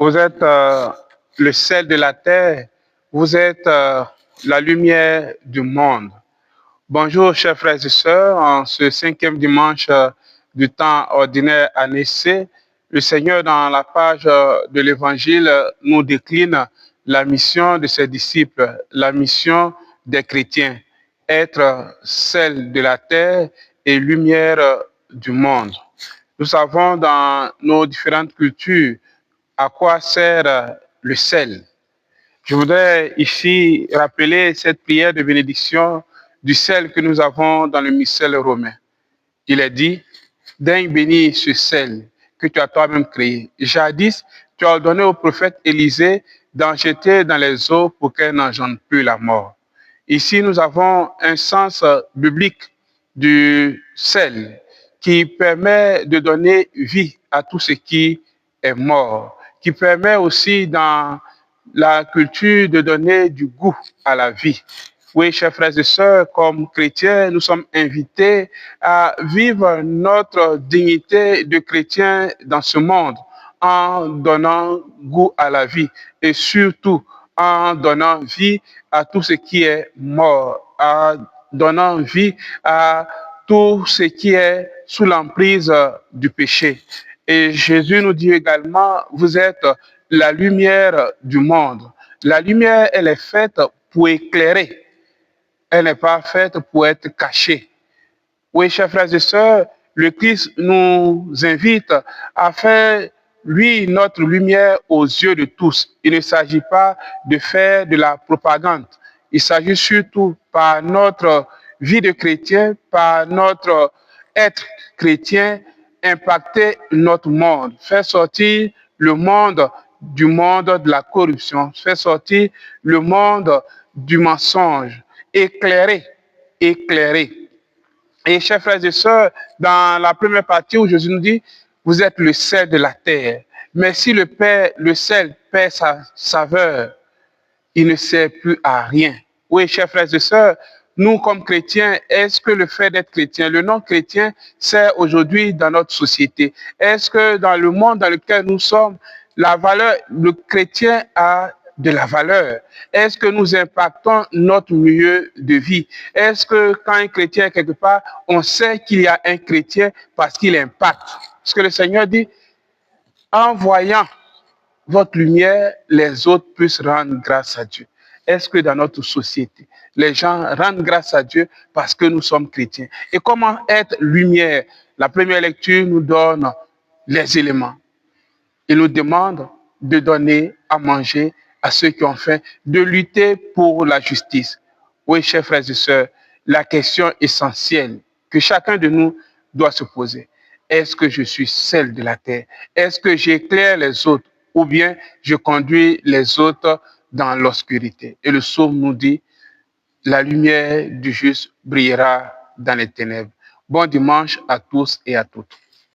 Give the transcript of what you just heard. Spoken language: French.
Vous êtes le sel de la terre, vous êtes la lumière du monde. Bonjour, chers frères et sœurs. En ce 5e dimanche du temps ordinaire année C, le Seigneur, dans la page de l'Évangile, nous décline la mission de ses disciples, la mission des chrétiens, être sel de la terre et lumière du monde. Nous savons dans nos différentes cultures à quoi sert le sel. Je voudrais ici rappeler cette prière de bénédiction du sel que nous avons dans le missel romain. Il est dit, daigne bénir ce sel que tu as toi-même créé. Jadis, tu as ordonné au prophète Élisée d'en jeter dans les eaux pour qu'elle n'engendre plus la mort. Ici, nous avons un sens biblique du sel qui permet de donner vie à tout ce qui est mort, qui permet aussi dans la culture de donner du goût à la vie. Oui, chers frères et sœurs, comme chrétiens, nous sommes invités à vivre notre dignité de chrétien dans ce monde en donnant goût à la vie et surtout en donnant vie à tout ce qui est mort, en donnant vie à tout ce qui est sous l'emprise du péché. Et Jésus nous dit également, vous êtes la lumière du monde. La lumière, elle est faite pour éclairer. Elle n'est pas faite pour être cachée. Oui, chers frères et sœurs, le Christ nous invite à faire, lui, notre lumière aux yeux de tous. Il ne s'agit pas de faire de la propagande. Il s'agit surtout, par notre vie de chrétien, par notre être chrétien, impacter notre monde, faire sortir le monde du monde de la corruption, faire sortir le monde du mensonge, éclairer. Et chers frères et sœurs, dans la première partie où Jésus nous dit, vous êtes le sel de la terre. Mais si le sel perd sa saveur, il ne sert plus à rien. Oui, chers frères et sœurs, nous, comme chrétiens, est-ce que le fait d'être chrétien, le nom chrétien, sert aujourd'hui dans notre société? Est-ce que dans le monde dans lequel nous sommes, la valeur, le chrétien a de la valeur? Est-ce que nous impactons notre milieu de vie? Est-ce que quand un chrétien est quelque part, on sait qu'il y a un chrétien parce qu'il impacte? Parce que le Seigneur dit, en voyant votre lumière, les autres puissent rendre grâce à Dieu. Est-ce que dans notre société, les gens rendent grâce à Dieu parce que nous sommes chrétiens? Et comment être lumière? La première lecture nous donne les éléments. Il nous demande de donner à manger à ceux qui ont faim, de lutter pour la justice. Oui, chers frères et sœurs, la question essentielle que chacun de nous doit se poser, est-ce que je suis sel de la terre? Est-ce que j'éclaire les autres ou bien je conduis les autres dans l'obscurité? Et le psaume nous dit, la lumière du juste brillera dans les ténèbres. Bon dimanche à tous et à toutes.